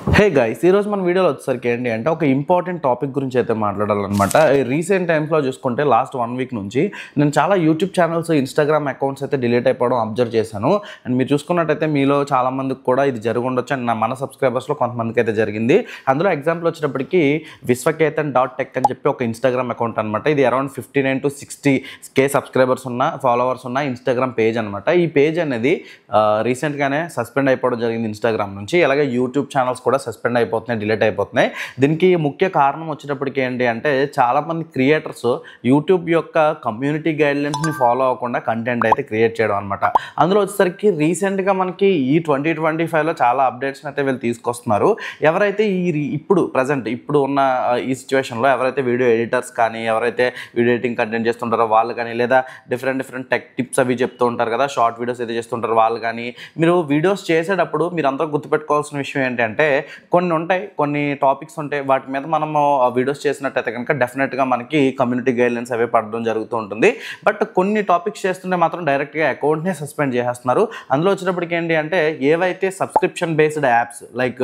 Hey guys, ఈరోజు మన వీడియోలో వచ్చేసరికి ఏంటి అంటే ఒక ఇంపార్టెంట్ టాపిక్ గురించి అయితే మాట్లాడాలన్నమాట. రీసెంట్ టైమ్స్లో చూసుకుంటే లాస్ట్ 1 వీక్ నుంచి నేను చాలా యూట్యూబ్ ఛానల్స్, ఇన్స్టాగ్రామ్ అకౌంట్స్ అయితే డిలీట్ అయిపోవడం అబ్జర్వ్ చేశాను. అండ్ మీరు చూసుకున్నట్టయితే మీలో చాలామందికి కూడా ఇది జరిగి ఉండొచ్చు. అండ్ మన సబ్స్క్రైబర్స్లో కొంతమందికి అయితే జరిగింది. అందులో ఎగ్జాంపుల్ వచ్చేటప్పటికి విశ్వకేతన్.టెక్ అని చెప్పి ఒక ఇన్స్టాగ్రామ్ అకౌంట్ అనమాట. ఇది అరౌండ్ 59 to 60K సబ్స్క్రైబర్స్ ఉన్న, ఫాలోవర్స్ ఉన్న ఇన్స్టాగ్రామ్ పేజ్ అనమాట. ఈ పేజ్ అనేది రీసెంట్గానే సస్పెండ్ అయిపోవడం జరిగింది ఇన్స్టాగ్రామ్ నుంచి. అలాగే యూట్యూబ్ ఛానల్స్ కూడా సస్పెండ్ అయిపోతున్నాయి, డిలీట్ అయిపోతున్నాయి. దీనికి ముఖ్య కారణం వచ్చేటప్పటికి ఏంటి అంటే చాలామంది క్రియేటర్స్ యూట్యూబ్ యొక్క కమ్యూనిటీ గైడ్లైన్స్ని ఫాలో అవ్వకుండా కంటెంట్ అయితే క్రియేట్ చేయడం అనమాట. అందులో వచ్చేసరికి రీసెంట్గా మనకి ఈ 2025లో చాలా అప్డేట్స్ని అయితే వీళ్ళు తీసుకొస్తున్నారు. ఎవరైతే ఇప్పుడు ఉన్న ఈ సిచ్యువేషన్లో ఎవరైతే వీడియో ఎడిటర్స్ కానీ, ఎవరైతే వీడియో ఎడిటింగ్ కంటెంట్ చేస్తుంటారో వాళ్ళు కానీ, లేదా డిఫరెంట్ టెక్ టిప్స్ అవి చెప్తూ ఉంటారు కదా, షార్ట్ వీడియోస్ అయితే చేస్తుంటారు వాళ్ళు కానీ, మీరు వీడియోస్ చేసేటప్పుడు మీరు అందరూ గుర్తుపెట్టుకోవాల్సిన విషయం ఏంటంటే కొన్ని టాపిక్స్ ఉంటాయి. వాటి మీద మనము వీడియోస్ చేసినట్టయితే కనుక డెఫినెట్గా మనకి కమ్యూనిటీ గైడ్లైన్స్ అవి పడడం జరుగుతూ ఉంటుంది. బట్ కొన్ని టాపిక్స్ చేస్తుంటే మాత్రం డైరెక్ట్గా అకౌంట్నే సస్పెండ్ చేసేస్తున్నారు. అందులో వచ్చినప్పటికి ఏంటి అంటే ఏవైతే subscription based apps like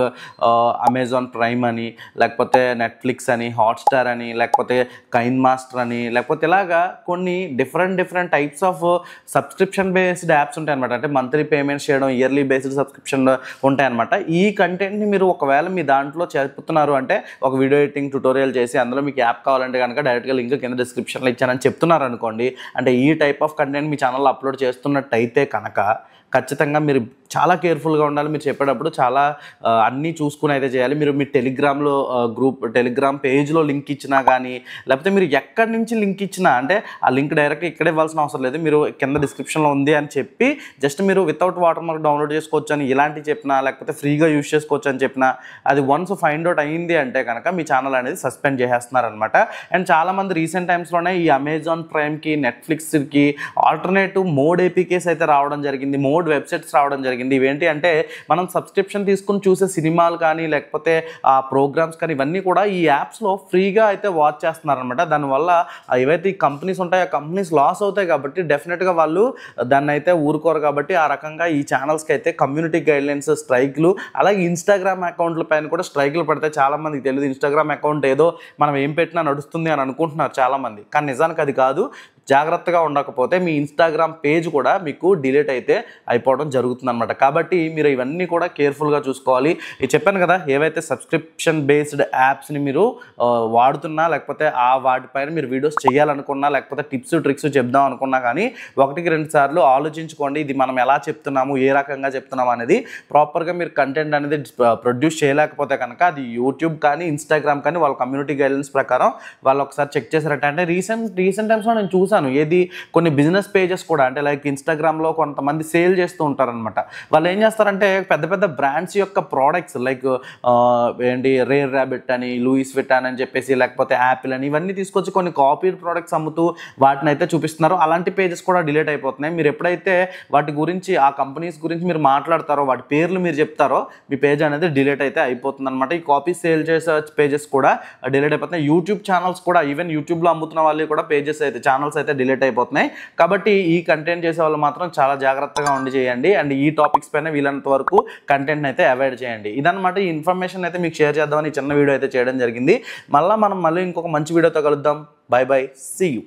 Amazon prime అని, లేకపోతే నెట్ఫ్లిక్స్ అని, హాట్స్టార్ అని, లేకపోతే కైన్ మాస్టర్ అని, లేకపోతే ఇలాగా కొన్ని different types of subscription based apps ఉంటాయి అనమాట. అంటే మంత్లీ పేమెంట్స్ చేయడం, ఇయర్లీ బేస్డ్ సబ్స్క్రిప్షన్ ఉంటాయి అనమాట. ఈ కంటెంట్ని మీరు ఒకవేళ మీ దాంట్లో చెప్తున్నారు అంటే ఒక వీడియో ఎడిటింగ్ ట్యుటోరియల్ చేసి అందులో మీకు యాప్ కావాలంటే కనుక డైరెక్ట్గా లింక్ కింద డిస్క్రిప్షన్లో ఇచ్చానని చెప్తున్నారు అనుకోండి. అంటే ఈ టైప్ ఆఫ్ కంటెంట్ మీ ఛానల్లో అప్లోడ్ చేస్తున్నట్టయితే కనుక ఖచ్చితంగా మీరు చాలా కేర్ఫుల్గా ఉండాలి. మీరు చెప్పేటప్పుడు చాలా అన్నీ చూసుకుని అయితే చేయాలి. మీరు మీ టెలిగ్రామ్ పేజ్లో లింక్ ఇచ్చినా కానీ, లేకపోతే మీరు ఎక్కడి నుంచి లింక్ ఇచ్చినా, అంటే ఆ లింక్ డైరెక్ట్గా ఇక్కడ ఇవ్వాల్సిన అవసరం లేదు. మీరు కింద డిస్క్రిప్షన్లో ఉంది అని చెప్పి జస్ట్ మీరు వితౌట్ వాటర్ మార్క్ డౌన్లోడ్ చేసుకోవచ్చు అని ఇలాంటివి చెప్పినా, లేకపోతే ఫ్రీగా యూజ్ చేసుకోవచ్చు అని చెప్పినా, అది వన్స్ ఫైండ్ అవుట్ అయ్యింది అంటే కనుక మీ ఛానల్ అనేది సస్పెండ్ చేసేస్తున్నారనమాట. అండ్ చాలామంది రీసెంట్ టైమ్స్లోనే ఈ అమెజాన్ ప్రైమ్కి, నెట్ఫ్లిక్స్కి ఆల్టర్నేటివ్ మోడ్ ఏపీకేస్ అయితే రావడం జరిగింది, మోడ్ వెబ్సైట్స్ రావడం జరిగింది. ఇవేంటి అంటే మనం సబ్స్క్రిప్షన్ తీసుకుని చూసే సినిమాలు కానీ, లేకపోతే ఆ ప్రోగ్రామ్స్ కానీ, ఇవన్నీ కూడా ఈ యాప్స్లో ఫ్రీగా అయితే వాచ్ చేస్తున్నారనమాట. దానివల్ల ఏవైతే ఈ కంపెనీస్ ఉంటాయో ఆ కంపెనీస్ లాస్ అవుతాయి కాబట్టి డెఫినెట్గా వాళ్ళు దాన్ని అయితే ఊరుకోరు. కాబట్టి ఆ రకంగా ఈ ఛానల్స్కి అయితే కమ్యూనిటీ గైడ్లైన్స్, స్ట్రైక్లు, అలాగే ఇన్స్టాగ్రామ్ అకౌంట్ల పైన కూడా స్ట్రైక్లు పడతాయి. చాలామందికి తెలియదు ఇన్స్టాగ్రామ్ అకౌంట్ ఏదో మనం ఏం పెట్టినా నడుస్తుంది అని అనుకుంటున్నారు చాలామంది, కానీ నిజానికి అది కాదు. జాగ్రత్తగా ఉండకపోతే మీ ఇన్స్టాగ్రామ్ పేజ్ కూడా మీకు డిలీట్ అయితే అయిపోవడం జరుగుతుంది అనమాట. కాబట్టి మీరు ఇవన్నీ కూడా కేర్ఫుల్గా చూసుకోవాలి. ఇది చెప్పాను కదా, ఏవైతే సబ్స్క్రిప్షన్ బేస్డ్ యాప్స్ని మీరు వాడుతున్నా, లేకపోతే వాటిపైన మీరు వీడియోస్ చేయాలనుకున్నా, లేకపోతే టిప్స్ ట్రిక్స్ చెప్దాం అనుకున్నా కానీ 1-2 సార్లు ఆలోచించుకోండి. ఇది మనం ఎలా చెప్తున్నాము, ఏ రకంగా చెప్తున్నాము అనేది ప్రాపర్గా మీరు కంటెంట్ అనేది ప్రొడ్యూస్ చేయలేకపోతే కనుక అది యూట్యూబ్ కానీ, ఇన్స్టాగ్రామ్ కానీ వాళ్ళ కమ్యూనిటీ గైడ్లైన్స్ ప్రకారం వాళ్ళు ఒకసారి చెక్ చేశారంటే. అంటే రీసెంట్ టైమ్స్లో నేను చూసాను ఏది కొన్ని బిజినెస్ పేజెస్ కూడా, అంటే లైక్ ఇన్స్టాగ్రామ్లో కొంతమంది సేల్ చేస్తూ ఉంటారనమాట. వాళ్ళు ఏం చేస్తారంటే పెద్ద బ్రాండ్స్ యొక్క ప్రోడక్ట్స్ లైక్ రేర్ ర్యాబిట్ అని, లూయిస్ విటాన్ అని చెప్పేసి, లేకపోతే యాపిల్ అని, ఇవన్నీ తీసుకొచ్చి కొన్ని కాపీడ్ ప్రోడక్ట్స్ అమ్ముతూ వాటిని అయితే చూపిస్తున్నారు. అలాంటి పేజెస్ కూడా డిలీట్ అయిపోతున్నాయి. మీరు ఎప్పుడైతే వాటి గురించి, ఆ కంపెనీస్ గురించి మీరు మాట్లాడతారో, వాటి పేర్లు మీరు చెప్తారో మీ పేజ్ అనేది డిలీట్ అయితే అయిపోతుంది అనమాట. ఈ కాపీ సేల్ చేసే పేజెస్ కూడా డిలీట్ అయిపోతున్నాయి. యూట్యూబ్ ఛానల్స్ కూడా, ఈవెన్ యూట్యూబ్లో అమ్ముతున్న వాళ్ళు కూడా ఛానల్స్ అయితే డిలీట్ అయిపోతున్నాయి. కాబట్టి ఈ కంటెంట్ చేసే వాళ్ళు మాత్రం చాలా జాగ్రత్తగా ఉండి చేయండి. అండ్ ఈ టాపిక్స్ పైన వీలైనంత వరకు కంటెంట్ అయితే అవాయిడ్ చేయండి. ఇదన్నమాట ఈ ఇన్ఫర్మేషన్ అయితే మీకు షేర్ చేద్దామని చిన్న వీడియో అయితే చేయడం జరిగింది. మళ్ళీ ఇంకొక మంచి వీడియోతో కలుద్దాం. Bye bye, see you.